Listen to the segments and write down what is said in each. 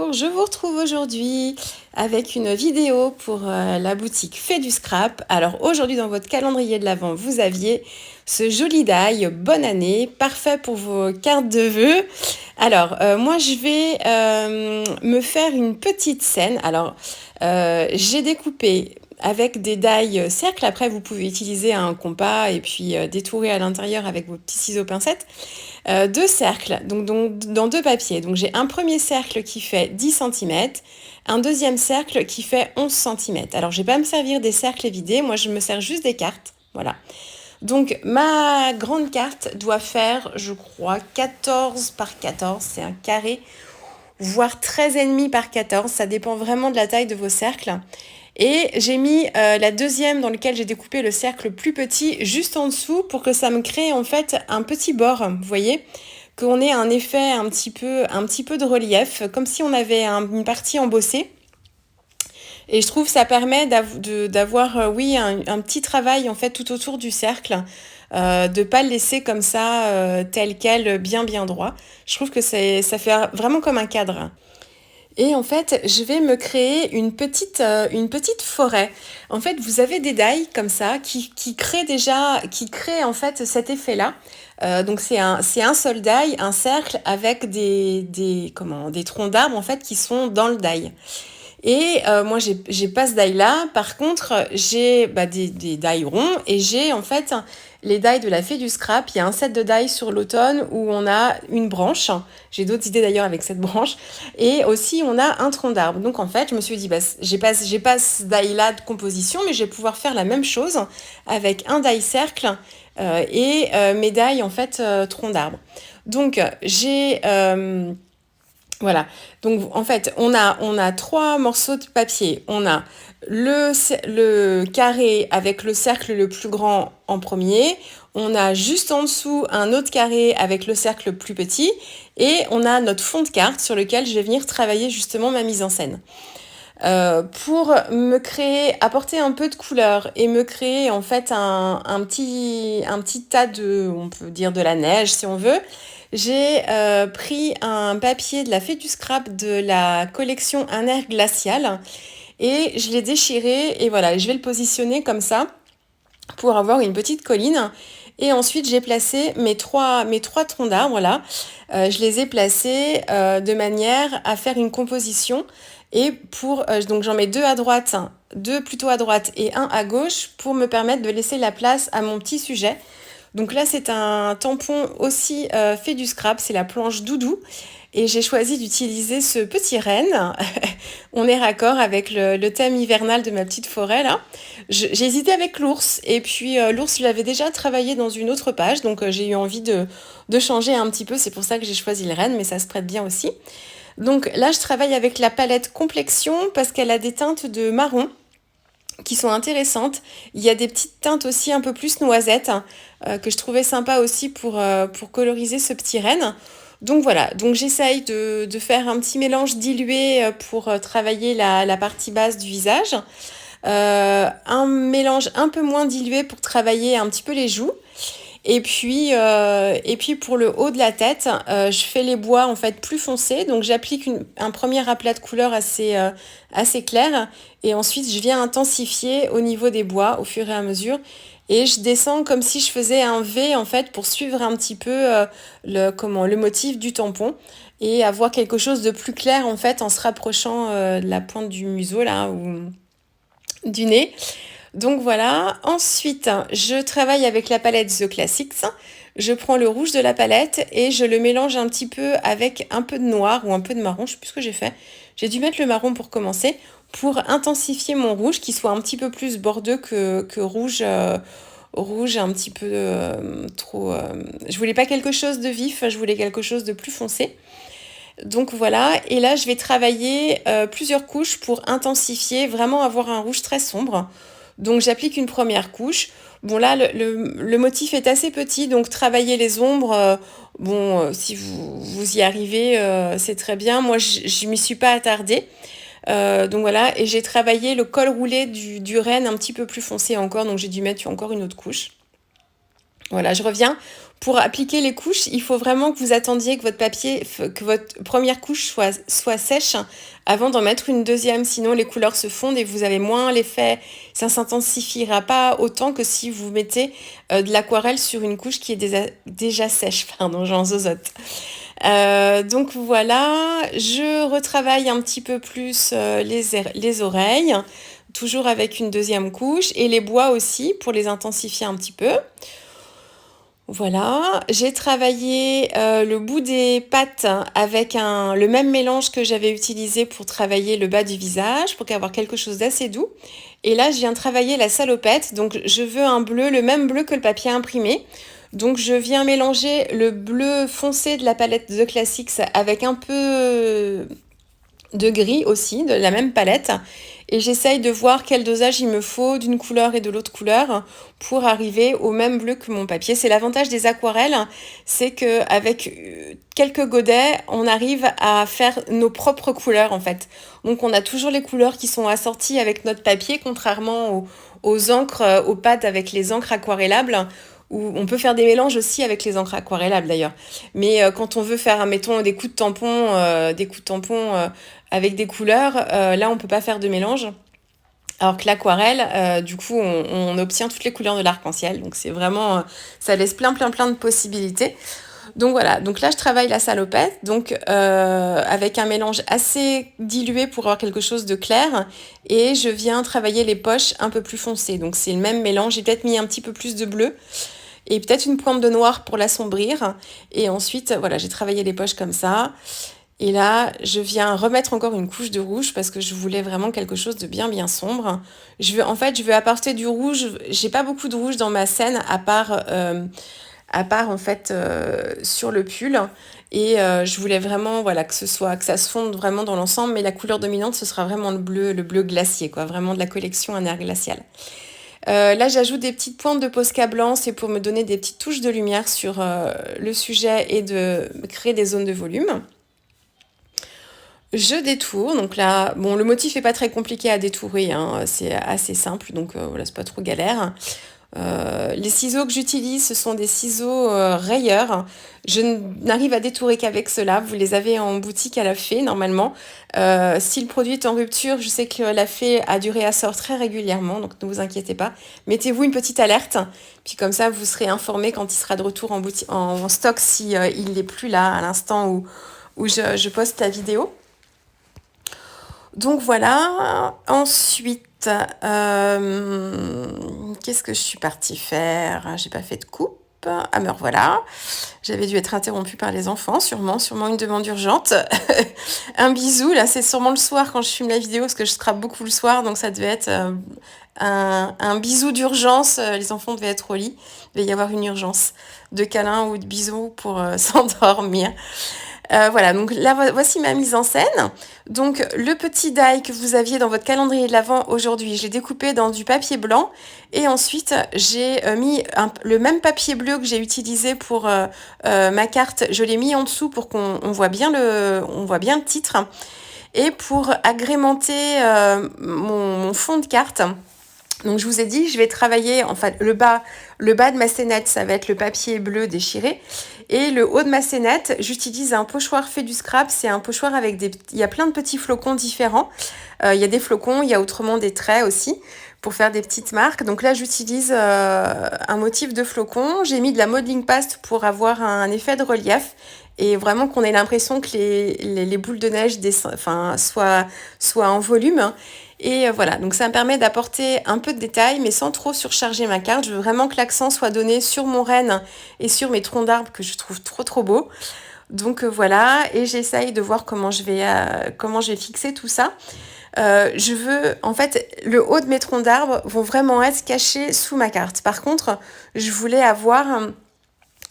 Bonjour, je vous retrouve aujourd'hui avec une vidéo pour la boutique Fait du Scrap. Alors aujourd'hui dans votre calendrier de l'Avent, vous aviez ce joli die Bonne année, parfait pour vos cartes de vœux. Alors moi je vais me faire une petite scène. Alors j'ai découpé avec des die cercles. Après vous pouvez utiliser un compas et puis détourer à l'intérieur avec vos petits ciseaux pincettes. Deux cercles, donc dans deux papiers. Donc j'ai un premier cercle qui fait 10 cm, un deuxième cercle qui fait 11 cm. Alors je vais pas me servir des cercles vidés, moi je me sers juste des cartes. Voilà. Donc ma grande carte doit faire, je crois, 14 par 14, c'est un carré, voire 13,5 par 14, ça dépend vraiment de la taille de vos cercles. Et j'ai mis la deuxième dans lequel j'ai découpé le cercle plus petit juste en dessous pour que ça me crée en fait un petit bord, vous voyez, qu'on ait un effet un petit peu de relief, comme si on avait une partie embossée. Et je trouve que ça permet d'avoir, oui, un petit travail en fait tout autour du cercle, de pas le laisser comme ça tel quel, bien droit. Je trouve que ça fait vraiment comme un cadre. Et en fait, je vais me créer une petite forêt. En fait, vous avez des die comme ça qui créent en fait cet effet-là. Donc c'est un seul die, un cercle avec des troncs d'arbres en fait qui sont dans le die. Et moi, j'ai pas ce die-là. Par contre, j'ai des die ronds et j'ai en fait les die de la Fée du Scrap. Il y a un set de die sur l'automne où on a une branche. J'ai d'autres idées d'ailleurs avec cette branche. Et aussi, on a un tronc d'arbre. Donc en fait, je me suis dit, j'ai pas ce die-là de composition, mais je vais pouvoir faire la même chose avec un die cercle et mes die en fait tronc d'arbre. Donc voilà. Donc en fait, on a trois morceaux de papier. On a le carré avec le cercle le plus grand en premier. On a juste en dessous un autre carré avec le cercle le plus petit. Et on a notre fond de carte sur lequel je vais venir travailler justement ma mise en scène. Pour me créer, apporter un peu de couleur et me créer en fait un petit tas on peut dire de la neige si on veut, j'ai pris un papier de la Fée du Scrap de la collection Un air glacial et je l'ai déchiré et voilà, je vais le positionner comme ça pour avoir une petite colline. Et ensuite, j'ai placé mes trois troncs d'arbres là. Je les ai placés de manière à faire une composition. Et donc j'en mets deux à droite, deux plutôt à droite et un à gauche pour me permettre de laisser la place à mon petit sujet. Donc là, c'est un tampon aussi fait du scrap, c'est la planche Doudou. Et j'ai choisi d'utiliser ce petit renne. On est raccord avec le thème hivernal de ma petite forêt là. J'ai hésité avec l'ours. Et puis l'ours, je l'avais déjà travaillé dans une autre page. Donc j'ai eu envie de changer un petit peu. C'est pour ça que j'ai choisi le renne, mais ça se prête bien aussi. Donc là, je travaille avec la palette Complexion parce qu'elle a des teintes de marron qui sont intéressantes. Il y a des petites teintes aussi un peu plus noisettes que je trouvais sympa aussi pour coloriser ce petit renne. Donc voilà, donc j'essaye de faire un petit mélange dilué pour travailler la partie basse du visage. Un mélange un peu moins dilué pour travailler un petit peu les joues. Et puis pour le haut de la tête, je fais les bois en fait plus foncés. Donc j'applique un premier aplat de couleur assez clair. Et ensuite je viens intensifier au niveau des bois au fur et à mesure. Et je descends comme si je faisais un V en fait pour suivre un petit peu le motif du tampon. Et avoir quelque chose de plus clair en fait en se rapprochant de la pointe du museau là ou du nez. Donc voilà, ensuite je travaille avec la palette The Classics, je prends le rouge de la palette et je le mélange un petit peu avec un peu de noir ou un peu de marron, je sais plus ce que j'ai fait. J'ai dû mettre le marron pour commencer, pour intensifier mon rouge qui soit un petit peu plus bordeux que rouge, rouge un petit peu trop... Je voulais pas quelque chose de vif, je voulais quelque chose de plus foncé. Donc voilà, et là je vais travailler plusieurs couches pour intensifier, vraiment avoir un rouge très sombre. Donc j'applique une première couche. Bon là le motif est assez petit, donc travailler les ombres, si vous y arrivez, c'est très bien. Moi je m'y suis pas attardée. Donc voilà, et j'ai travaillé le col roulé du renne un petit peu plus foncé encore, donc j'ai dû mettre encore une autre couche. Voilà, je reviens. Pour appliquer les couches, il faut vraiment que vous attendiez que que votre première couche soit sèche avant d'en mettre une deuxième. Sinon, les couleurs se fondent et vous avez moins l'effet. Ça s'intensifiera pas autant que si vous mettez de l'aquarelle sur une couche qui est déjà sèche. Pardon, j'en zozote. Donc voilà, je retravaille un petit peu plus les oreilles, toujours avec une deuxième couche, et les bois aussi pour les intensifier un petit peu. Voilà, j'ai travaillé le bout des pattes avec le même mélange que j'avais utilisé pour travailler le bas du visage, pour avoir quelque chose d'assez doux. Et là, je viens travailler la salopette, donc je veux un bleu, le même bleu que le papier imprimé. Donc je viens mélanger le bleu foncé de la palette The Classics avec un peu de gris aussi, de la même palette. Et j'essaye de voir quel dosage il me faut d'une couleur et de l'autre couleur pour arriver au même bleu que mon papier. C'est l'avantage des aquarelles, c'est qu'avec quelques godets, on arrive à faire nos propres couleurs en fait. Donc on a toujours les couleurs qui sont assorties avec notre papier, contrairement aux encres, aux pâtes avec les encres aquarellables, où on peut faire des mélanges aussi avec les encres aquarellables d'ailleurs. Mais quand on veut faire, mettons, des coups de tampon, avec des couleurs, là on peut pas faire de mélange. Alors que l'aquarelle, du coup, on obtient toutes les couleurs de l'arc-en-ciel. Donc c'est vraiment, ça laisse plein de possibilités. Donc voilà, donc là je travaille la salopette, donc avec un mélange assez dilué pour avoir quelque chose de clair, et je viens travailler les poches un peu plus foncées. Donc c'est le même mélange, j'ai peut-être mis un petit peu plus de bleu et peut-être une pointe de noir pour l'assombrir. Et ensuite, voilà, j'ai travaillé les poches comme ça. Et là, je viens remettre encore une couche de rouge parce que je voulais vraiment quelque chose de bien sombre. En fait, je veux apporter du rouge. J'ai pas beaucoup de rouge dans ma scène à part en fait sur le pull. Et je voulais vraiment, voilà, que ça se fonde vraiment dans l'ensemble. Mais la couleur dominante, ce sera vraiment le bleu glacier, quoi, vraiment de la collection Un air glacial. Là, j'ajoute des petites pointes de Posca blanc, c'est pour me donner des petites touches de lumière sur le sujet et de créer des zones de volume. Je détourne, donc là, bon, le motif est pas très compliqué à détourer, hein, c'est assez simple, donc voilà, c'est pas trop galère. Les ciseaux que j'utilise, ce sont des ciseaux rayeurs. Je n'arrive à détourer qu'avec cela. Vous les avez en boutique à la Fée, normalement. Si le produit est en rupture, je sais que la Fée a du réassort très régulièrement, donc ne vous inquiétez pas. Mettez-vous une petite alerte, puis comme ça, vous serez informé quand il sera de retour en stock si il n'est plus là à l'instant où je poste la vidéo. Donc voilà, ensuite, qu'est-ce que je suis partie faire? J'ai pas fait de coupe. Ah me revoilà. J'avais dû être interrompue par les enfants, sûrement une demande urgente. Un bisou, là c'est sûrement le soir quand je filme la vidéo, parce que je scrape beaucoup le soir, donc ça devait être un bisou d'urgence. Les enfants devaient être au lit, il devait y avoir une urgence de câlin ou de bisous pour s'endormir. Voilà, donc là, voici ma mise en scène. Donc, le petit die que vous aviez dans votre calendrier de l'Avent aujourd'hui, je l'ai découpé dans du papier blanc. Et ensuite, j'ai mis le même papier bleu que j'ai utilisé pour ma carte. Je l'ai mis en dessous pour qu'on voit bien le titre. Et pour agrémenter mon fond de carte, donc je vous ai dit, je vais travailler, en fait, le bas de ma scénette, ça va être le papier bleu déchiré. Et le haut de ma scénette, j'utilise un pochoir fait du scrap. C'est un pochoir avec il y a plein de petits flocons différents. Il y a des flocons, il y a autrement des traits aussi pour faire des petites marques. Donc là, j'utilise un motif de flocons. J'ai mis de la modeling paste pour avoir un effet de relief et vraiment qu'on ait l'impression que les boules de neige soient en volume. Et voilà, donc ça me permet d'apporter un peu de détails, mais sans trop surcharger ma carte. Je veux vraiment que l'accent soit donné sur mon renne et sur mes troncs d'arbres que je trouve trop beaux. Donc voilà, et j'essaye de voir comment je vais fixer tout ça. Je veux, en fait, le haut de mes troncs d'arbres vont vraiment être cachés sous ma carte. Par contre, je voulais avoir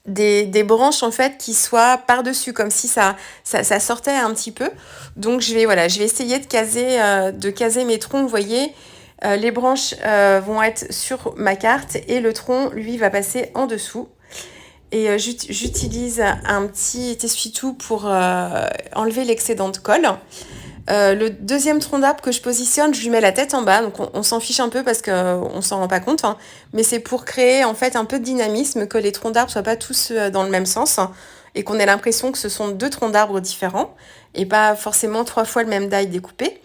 des branches en fait qui soient par-dessus, comme si ça sortait un petit peu. Donc je vais essayer de caser mes troncs. Vous voyez, les branches vont être sur ma carte et le tronc, lui, va passer en dessous. Et j'utilise un petit essuie-tout pour enlever l'excédent de colle. Le deuxième tronc d'arbre que je positionne, je lui mets la tête en bas, donc on s'en fiche un peu parce qu'on s'en rend pas compte, hein, mais c'est pour créer en fait un peu de dynamisme, que les troncs d'arbres soient pas tous dans le même sens et qu'on ait l'impression que ce sont deux troncs d'arbres différents et pas forcément 3 fois le même die découpé.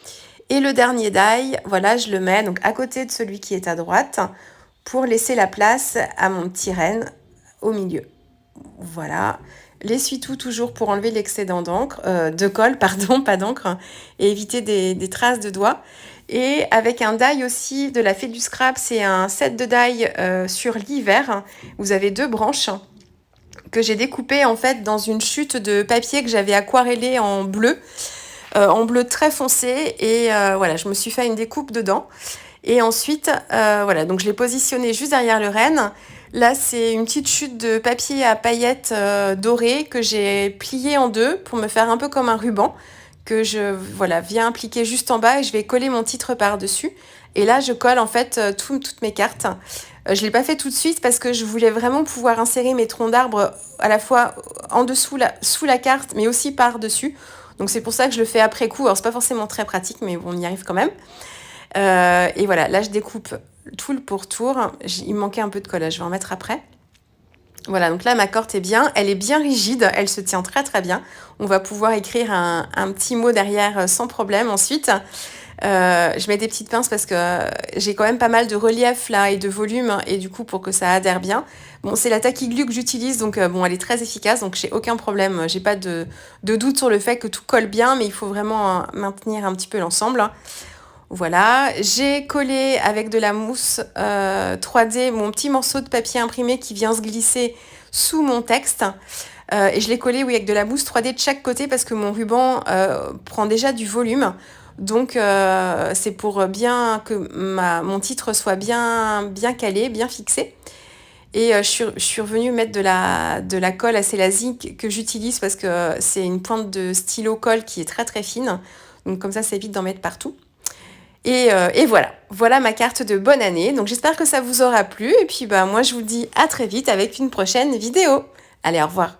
Et le dernier die, voilà, je le mets donc à côté de celui qui est à droite pour laisser la place à mon petit renne au milieu. Voilà. L'essuie-tout toujours pour enlever l'excédent d'encre, de colle, pardon, pas d'encre, et éviter des traces de doigts. Et avec un die aussi de la Fée du Scrap, c'est un set de die sur l'hiver. Vous avez 2 branches que j'ai découpées en fait dans une chute de papier que j'avais aquarellé en bleu très foncé. Et voilà, je me suis fait une découpe dedans. Et ensuite, voilà, donc je l'ai positionné juste derrière le renne. Là, c'est une petite chute de papier à paillettes dorées que j'ai plié en 2 pour me faire un peu comme un ruban que je voilà, viens appliquer juste en bas et je vais coller mon titre par-dessus. Et là, je colle en fait toutes mes cartes. Je ne l'ai pas fait tout de suite parce que je voulais vraiment pouvoir insérer mes troncs d'arbres à la fois en dessous, sous la carte, mais aussi par-dessus. Donc c'est pour ça que je le fais après coup. Alors c'est pas forcément très pratique, mais bon, on y arrive quand même. Et voilà, là je découpe tout le pourtour. Il me manquait un peu de collage, je vais en mettre après. Voilà, donc là ma corde est bien, elle est bien rigide, elle se tient très très bien. On va pouvoir écrire un petit mot derrière sans problème ensuite. Je mets des petites pinces parce que j'ai quand même pas mal de relief là et de volume et du coup pour que ça adhère bien. Bon, c'est la Tacky Glue que j'utilise donc bon, elle est très efficace donc j'ai aucun problème. J'ai pas de doute sur le fait que tout colle bien, mais il faut vraiment maintenir un petit peu l'ensemble. Voilà, j'ai collé avec de la mousse 3D mon petit morceau de papier imprimé qui vient se glisser sous mon texte. Et je l'ai collé avec de la mousse 3D de chaque côté parce que mon ruban prend déjà du volume. Donc c'est pour bien que mon titre soit bien calé, bien fixé. Et je suis revenue mettre de la colle à Célasique que j'utilise parce que c'est une pointe de stylo colle qui est très très fine. Donc comme ça évite d'en mettre partout. Et voilà ma carte de bonne année. Donc j'espère que ça vous aura plu. Et puis moi je vous dis à très vite avec une prochaine vidéo. Allez, au revoir.